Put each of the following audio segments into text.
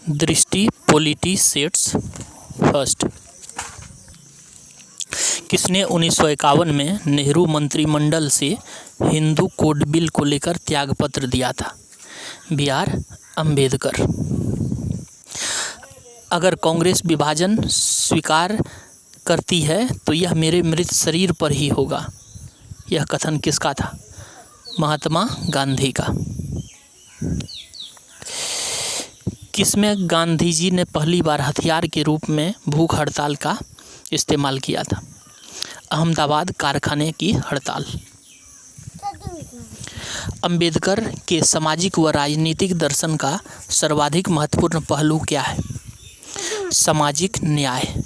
दृष्टि polity sets first. किसने 1951 में नेहरू मंत्रिमंडल से हिंदू कोड बिल को लेकर त्यागपत्र दिया था? B.R. अम्बेडकर। अगर कांग्रेस विभाजन स्वीकार करती है तो यह मेरे मृत शरीर पर ही होगा। यह कथन किसका था? महात्मा गांधी का। किसमें गांधी जी ने पहली बार हथियार के रूप में भूख हड़ताल का इस्तेमाल किया था? अहमदाबाद कारखाने की हड़ताल। अंबेडकर के सामाजिक व राजनीतिक दर्शन का सर्वाधिक महत्वपूर्ण पहलू क्या है? सामाजिक न्याय।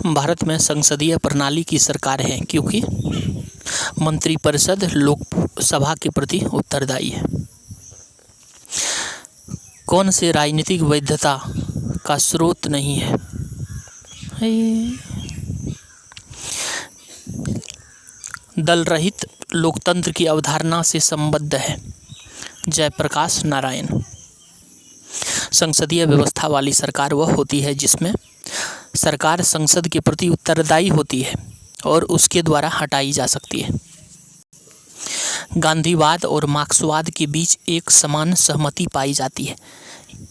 भारत में संसदीय प्रणाली की सरकार है क्योंकि मंत्रिपरिषद लोकसभा के प्रति उत्तरदायी है। कौन से राजनीतिक वैधता का स्रोत नहीं है? दल रहित लोकतंत्र की अवधारणा से संबद्ध है। जयप्रकाश नारायण। संसदीय व्यवस्था वाली सरकार वह होती है जिसमें सरकार संसद के प्रति उत्तरदायी होती है और उसके द्वारा हटाई जा सकती है। गांधीवाद और मार्क्सवाद के बीच एक समान सहमति पाई जाती है।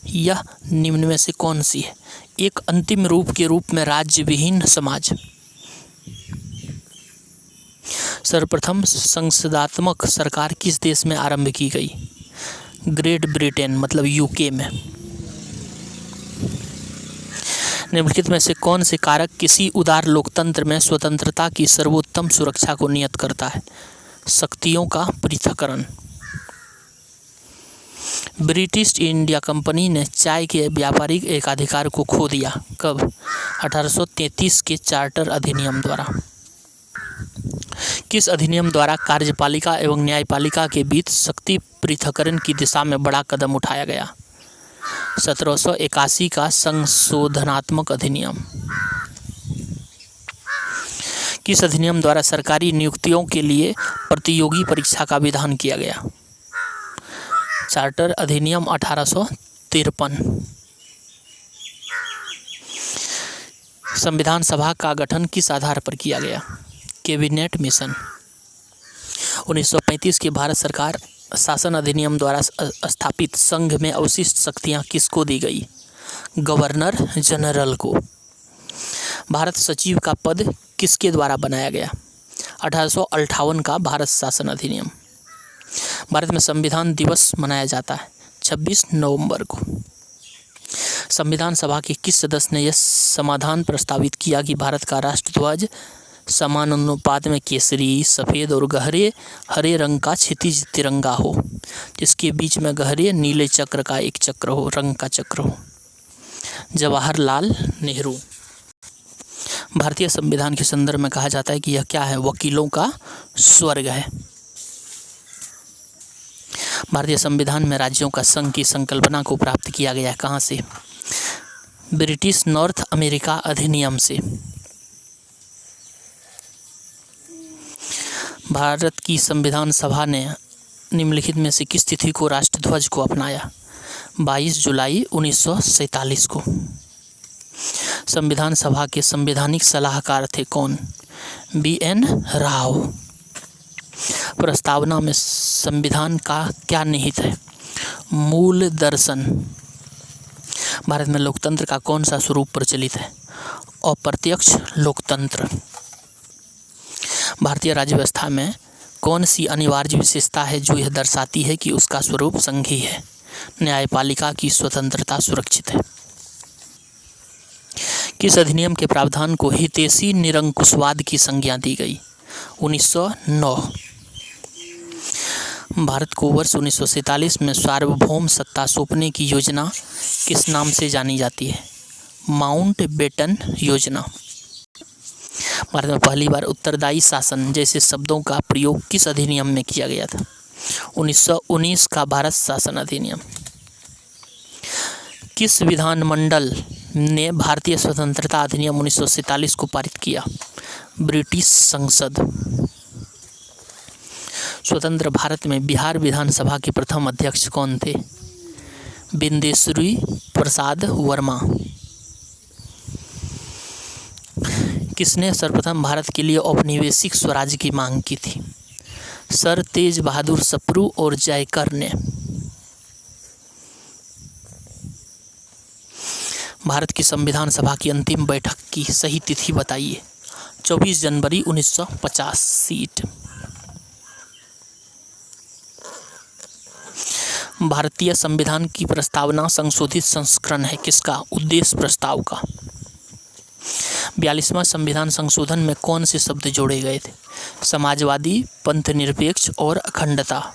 यह निम्न में से कौन सी है? एक अंतिम रूप के रूप में राज्य विहीन समाज। सर्वप्रथम संसदात्मक सरकार किस देश में आरंभ की गई? ग्रेट ब्रिटेन मतलब यूके में। निम्नलिखित में से कौन से कारक किसी उदार लोकतंत्र में स्वतंत्रता की सर्वोत्तम सुरक्षा को नियत करता है? शक्तियों का पृथक्करण। ब्रिटिश इंडिया कंपनी ने चाय के व्यापारिक एकाधिकार को खो दिया। कब? 1833 के चार्टर अधिनियम द्वारा। किस अधिनियम द्वारा कार्यपालिका एवं न्यायपालिका के बीच शक्ति पृथक्करण की दिशा में बड़ा कदम उठाया गया? 1781 का संशोधनात्मक अधिनियम। किस अधिनियम द्वारा सरकारी नियुक्तियों के लिए प्रतियोगी परीक्षा का विधान किया गया? चार्टर अधिनियम 1853। संविधान सभा का गठन किस आधार पर किया गया? Cabinet mission. 1935 के भारत सरकार शासन अधिनियम द्वारा स्थापित संघ में अवशिष्ट शक्तियां किसको दी गई? गवर्नर जनरल को। भारत सचिव का पद किसके द्वारा बनाया गया? 1858 का भारत शासन अधिनियम। भारत में संविधान दिवस मनाया जाता है 26 नवंबर को। संविधान सभा के किस सदस्य ने यह समाधान प्रस्तावित किया कि भारत का राष्ट्रध्वज समानुपात में केसरी, सफ़ेद और गहरे हरे रंग का क्षितिज तिरंगा हो, जिसके बीच में गहरे नीले चक्र का एक चक्र हो, रंग का चक्र हो? जवाहरलाल नेहरू। भारतीय संविधान के संदर्भ में कहा जाता है कि यह क्या है? वकीलों का स्वर्ग है। भारतीय संविधान में राज्यों का संघ की संकल्पना को प्राप्त किया गया कहाँ से? ब्रिटिश नॉर्थ अमेरिका अधिनियम से। भारत की संविधान सभा ने निम्नलिखित में से किस तिथि को राष्ट्रध्वज को अपनाया? 22 जुलाई 1947 को। संविधान सभा के संवैधानिक सलाहकार थे कौन? B.N. राव। प्रस्तावना में संविधान का क्या निहित है? मूल दर्शन। भारत में लोकतंत्र का कौन सा स्वरूप प्रचलित है? अप्रत्यक्ष लोकतंत्र। भारतीय राज्य व्यवस्था में कौन सी अनिवार्य विशेषता है जो यह दर्शाती है कि उसका स्वरूप संघीय है? न्यायपालिका की स्वतंत्रता सुरक्षित है। किस अधिनियम के प्रावधान को हितैषी निरंकुशवाद की संज्ञा दी गई? 1909। भारत को वर्ष 1947 में सार्वभौम सत्ता सौंपने की योजना किस नाम से जानी जाती है? माउंटबेटन योजना। भारत में पहली बार उत्तरदायी शासन जैसे शब्दों का प्रयोग किस अधिनियम में किया गया था? 1919 का भारत शासन अधिनियम। किस विधानमंडल ने भारतीय स्वतंत्रता अधिनियम 1947 को पारित किया? ब्रिटिश संसद। स्वतंत्र भारत में बिहार विधानसभा के प्रथम अध्यक्ष कौन थे? बिंदेश्वरी प्रसाद वर्मा। किसने सर्वप्रथम भारत के लिए औपनिवेशिक स्वराज की मांग की थी? सर तेज बहादुर सप्रू और जयकर ने। भारत की संविधान सभा की अंतिम बैठक की सही तिथि बताइए। 24 जनवरी 1950। सीट। भारतीय संविधान की प्रस्तावना संशोधित संस्करण है किसका? उद्देश्य प्रस्ताव का। 42वां संविधान संशोधन में कौन से शब्द जोड़े गए थे? समाजवादी, पंथनिरपेक्ष और अखंडता।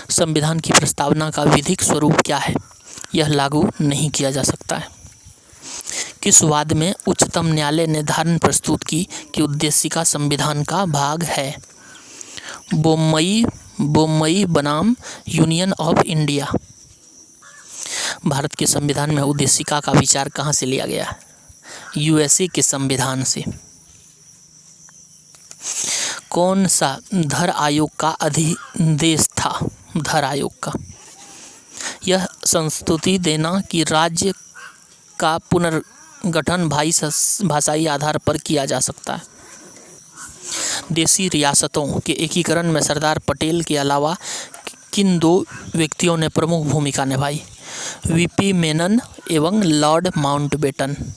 संविधान की प्रस्तावना का विधिक स्वरूप क्या है? यह लागू नहीं किया जा सकता है। किस वाद में उच्चतम न्यायालय ने धारणा प्रस्तुत की कि उद्देशिका संविधान का भाग है? बोम्मई बनाम यूनियन ऑफ इंडिया। भारत के संविधान में उद्देशिका का विचार कहाँ से लिया गया है? यूएसए के संविधान से। कौन सा धर आयोग का अधिदेश था? धर आयोग का। यह संस्तुति देना कि राज्य का पुनर्गठन भाषाई आधार पर किया जा सकता है। देशी रियासतों के एकीकरण में सरदार पटेल के अलावा किन दो व्यक्तियों ने प्रमुख भूमिका निभाई? वीपी मेनन एवं लॉर्ड माउंटबेटन।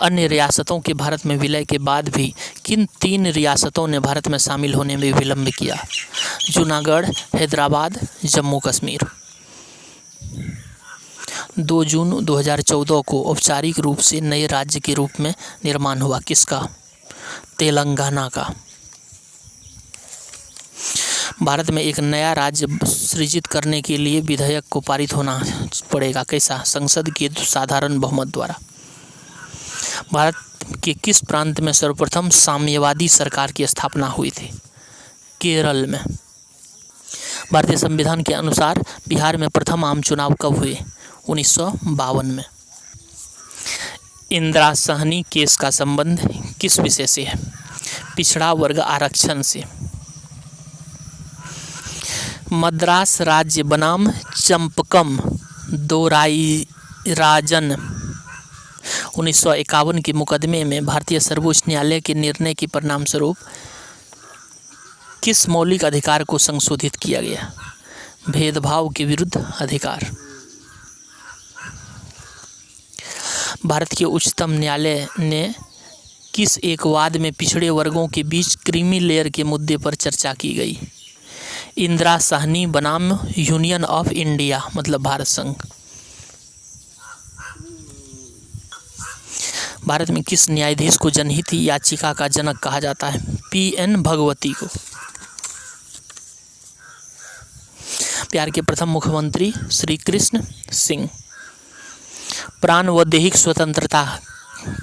अन्य रियासतों के भारत में विलय के बाद भी किन 3 रियासतों ने भारत में शामिल होने में विलंब किया? जूनागढ़, हैदराबाद, जम्मू कश्मीर। 2 जून 2014 को औपचारिक रूप से नए राज्य के रूप में निर्माण हुआ किसका? तेलंगाना का। भारत में एक नया राज्य सृजित करने के लिए विधेयक को पारित होना पड़ेगा। कैसा? संसद के साधारण बहुमत द्वारा। भारत के किस प्रांत में सर्वप्रथम साम्यवादी सरकार की स्थापना हुई थी? केरल में। भारतीय संविधान के अनुसार बिहार में प्रथम आम चुनाव कब हुए? 1952 में। इंदिरा साहनी केस का संबंध किस विषय से है? पिछड़ा वर्ग आरक्षण से। मद्रास राज्य बनाम चंपकम दोराईराजन 1951 के मुकदमे में भारतीय सर्वोच्च न्यायालय के निर्णय के परिणाम स्वरूप किस मौलिक अधिकार को संशोधित किया गया? भेदभाव के विरुद्ध अधिकार। भारत के उच्चतम न्यायालय ने किस एक वाद में पिछड़े वर्गों के बीच क्रीमी लेयर के मुद्दे पर चर्चा की गई? इंदिरा साहनी बनाम यूनियन ऑफ इंडिया मतलब भारत संघ। भारत में किस न्यायाधीश को जनहित याचिका का जनक कहा जाता है? पीएन भगवती को। बिहार के प्रथम मुख्यमंत्री श्री कृष्ण सिंह। प्राण व दैहिक स्वतंत्रता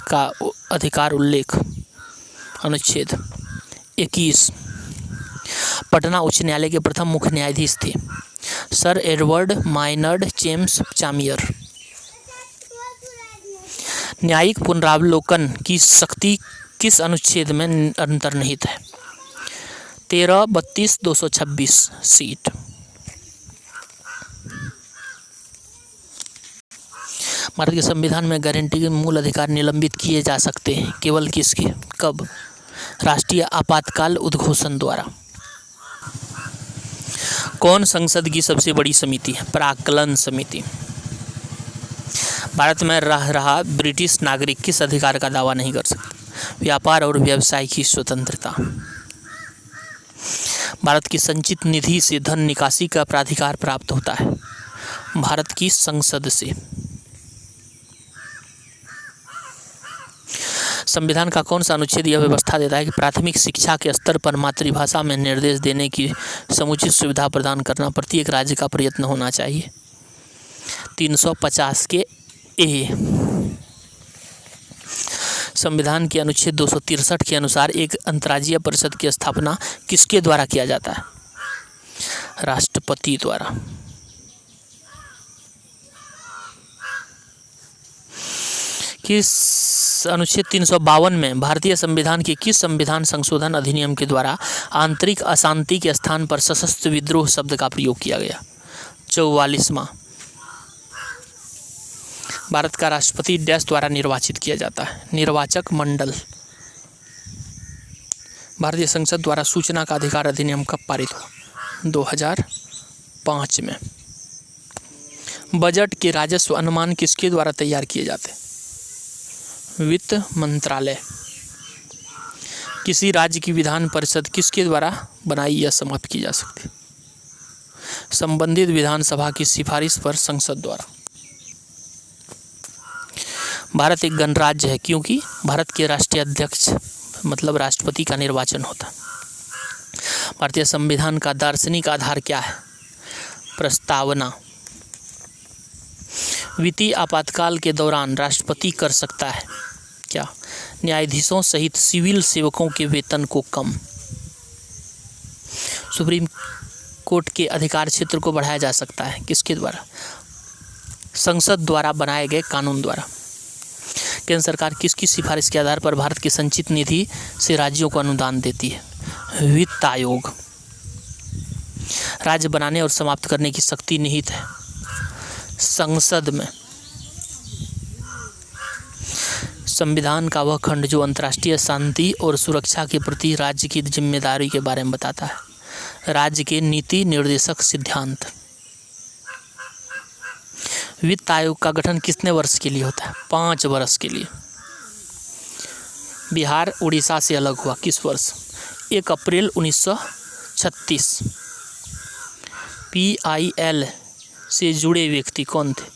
का अधिकार उल्लेख अनुच्छेद 21। पटना उच्च न्यायालय के प्रथम मुख्य न्यायाधीश थे सर एडवर्ड माइनर्ड जेम्स चामियर। न्यायिक पुनरावलोकन की शक्ति किस अनुच्छेद में अंतर्निहित है? 13, 32, 226। सीट। भारत के संविधान में गारंटी के मूल अधिकार निलंबित किए जा सकते हैं केवल किसके? कब? राष्ट्रीय आपातकाल उद्घोषण द्वारा। कौन संसद की सबसे बड़ी समिति है? प्राक्कलन समिति। भारत में रह रहा ब्रिटिश नागरिक किस अधिकार का दावा नहीं कर सकता? व्यापार और व्यवसाय की स्वतंत्रता। भारत की संचित निधि से धन निकासी का प्राधिकार प्राप्त होता है भारत की संसद से। संविधान का कौन सा अनुच्छेद यह व्यवस्था देता है कि प्राथमिक शिक्षा के स्तर पर मातृभाषा में निर्देश देने की समुचित सुविधा प्रदान करना प्रत्येक राज्य का प्रयत्न होना चाहिए? 350 के ए। संविधान के अनुच्छेद 263 के अनुसार एक अंतर्राज्यीय परिषद की स्थापना किसके द्वारा किया जाता है? राष्ट्रपति द्वारा। किस अनुच्छेद 352 में भारतीय संविधान के किस संविधान संशोधन अधिनियम के द्वारा आंतरिक अशांति के स्थान पर सशस्त्र विद्रोह शब्द का प्रयोग किया गया? 44वां। भारत का राष्ट्रपति डैश द्वारा निर्वाचित किया जाता है, निर्वाचक मंडल। भारतीय संसद द्वारा सूचना का अधिकार अधिनियम कब पारित हुआ? 2005 में। बजट के राजस्व अनुमान किसके द्वारा तैयार किए जाते हैं? वित्त मंत्रालय। किसी राज्य की विधान परिषद किसके द्वारा बनाई या समाप्त की जा सकती है? संबंधित विधानसभा की सिफारिश पर संसद द्वारा। भारत एक गणराज्य है क्योंकि भारत के राष्ट्रीय अध्यक्ष मतलब राष्ट्रपति का निर्वाचन होता है। भारतीय संविधान का दार्शनिक आधार क्या है? प्रस्तावना। वित्तीय आपातकाल के दौरान राष्ट्रपति कर सकता है क्या? न्यायाधीशों सहित सिविल सेवकों के वेतन को कम। सुप्रीम कोर्ट के अधिकार क्षेत्र को बढ़ाया जा सकता है किसके द्वारा? संसद द्वारा बनाए गए कानून द्वारा। केंद्र सरकार किसकी सिफारिश के आधार पर भारत की संचित निधि से राज्यों को अनुदान देती है? वित्त आयोग। राज्य बनाने और समाप्त करने की शक्ति निहित है संसद में। संविधान का वह खंड जो अंतर्राष्ट्रीय शांति और सुरक्षा के प्रति राज्य की जिम्मेदारी के बारे में बताता है। राज्य के नीति निर्देशक सिद्धांत। वित्त आयोग का गठन कितने वर्ष के लिए होता है? 5 वर्ष के लिए। बिहार उड़ीसा से अलग हुआ किस वर्ष? 1 अप्रैल 1936। PIL से जुड़े व्यक्ति कौन थे?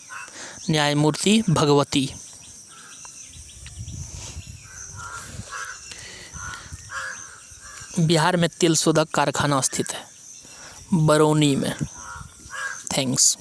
न्यायमूर्ति भगवती। बिहार में तेल शोधक कारखाना स्थित है? बरौनी में। थैंक्स।